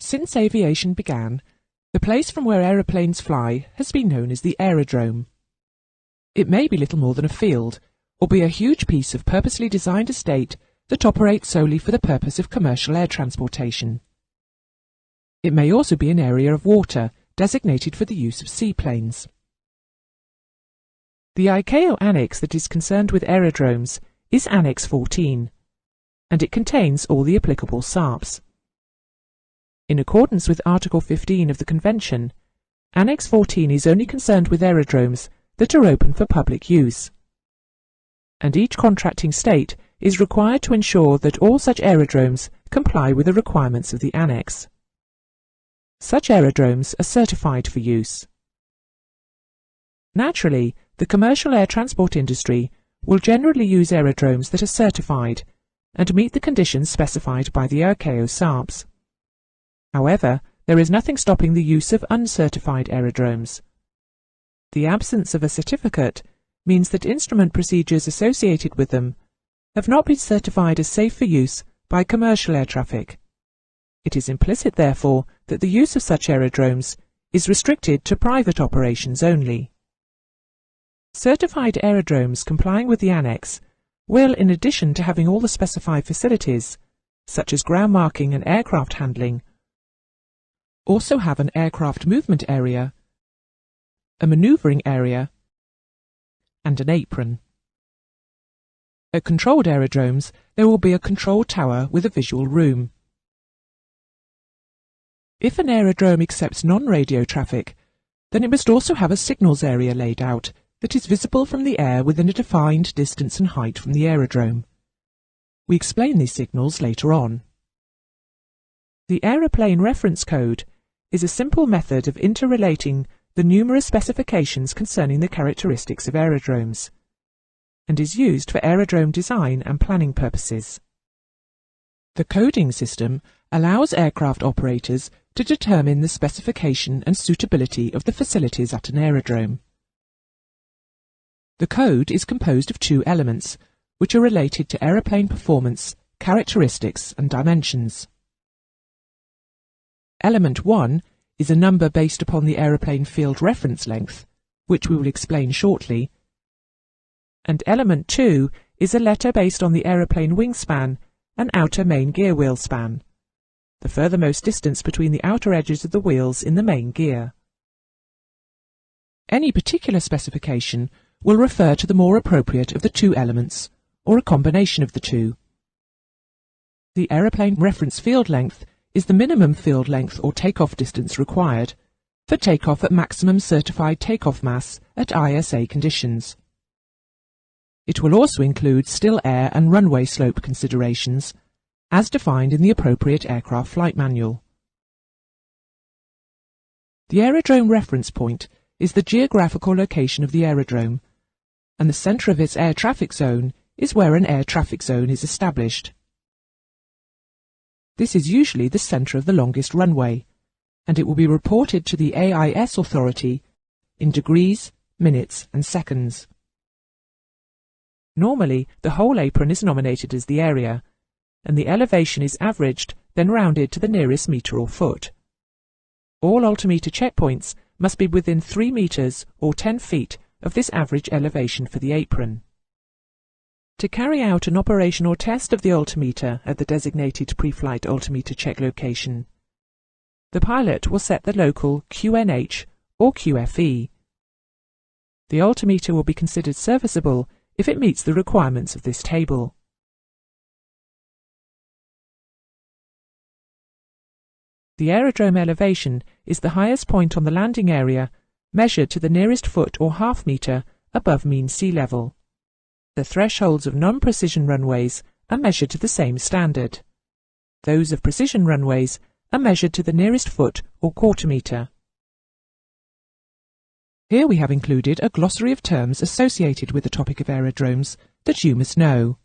Since aviation began, the place from where aeroplanes fly has been known as the aerodrome. It may be little more than a field, or be a huge piece of purposely designed estate that operates solely for the purpose of commercial air transportation. It may also be an area of water designated for the use of seaplanes. The ICAO Annex that is concerned with aerodromes is Annex 14, and it contains all the applicable SARPs. In accordance with Article 15 of the Convention, Annex 14 is only concerned with aerodromes that are open for public use, and each contracting state is required to ensure that all such aerodromes comply with the requirements of the Annex. Such aerodromes are certified for use. Naturally, the commercial air transport industry will generally use aerodromes that are certified and meet the conditions specified by the ICAO SARPs. However, there is nothing stopping the use of uncertified aerodromes. The absence of a certificate means that instrument procedures associated with them have not been certified as safe for use by commercial air traffic. It is implicit, therefore, that the use of such aerodromes is restricted to private operations only. Certified aerodromes complying with the Annex will, in addition to having all the specified facilities, such as ground marking and aircraft handling, also have an aircraft movement area, a manoeuvring area, and an apron. At controlled aerodromes, there will be a control tower with a visual room. If an aerodrome accepts non-radio traffic, then it must also have a signals area laid out that is visible from the air within a defined distance and height from the aerodrome. We explain these signals later on. The Aeroplane reference code is a simple method of interrelating the numerous specifications concerning the characteristics of aerodromes, and is used for aerodrome design and planning purposes. The coding system allows aircraft operators to determine the specification and suitability of the facilities at an aerodrome. The code is composed of two elements, which are related to aeroplane performance, characteristics, and dimensions. Element 1 is a number based upon the aeroplane field reference length, which we will explain shortly, and element 2 is a letter based on the aeroplane wingspan and outer main gear wheel span, the furthermost distance between the outer edges of the wheels in the main gear. Any particular specification will refer to the more appropriate of the two elements, or a combination of the two. The aeroplane reference field length is the minimum field length or takeoff distance required for takeoff at maximum certified takeoff mass at ISA conditions. It will also include still air and runway slope considerations, as defined in the appropriate aircraft flight manual. The aerodrome reference point is the geographical location of the aerodrome, and the centre of its air traffic zone is where an air traffic zone is established. This is usually the centre of the longest runway, and it will be reported to the AIS authority in degrees, minutes, and seconds. Normally, the whole apron is nominated as the area, and the elevation is averaged, then rounded to the nearest metre or foot. All altimeter checkpoints must be within 3 metres or 10 feet of this average elevation for the apron. To carry out an operation or test of the altimeter at the designated pre-flight altimeter check location, the pilot will set the local QNH or QFE. The altimeter will be considered serviceable if it meets the requirements of this table. The aerodrome elevation is the highest point on the landing area, measured to the nearest foot or half metre above mean sea level. The thresholds of non-precision runways are measured to the same standard. Those of precision runways are measured to the nearest foot or quarter metre. Here we have included a glossary of terms associated with the topic of aerodromes that you must know.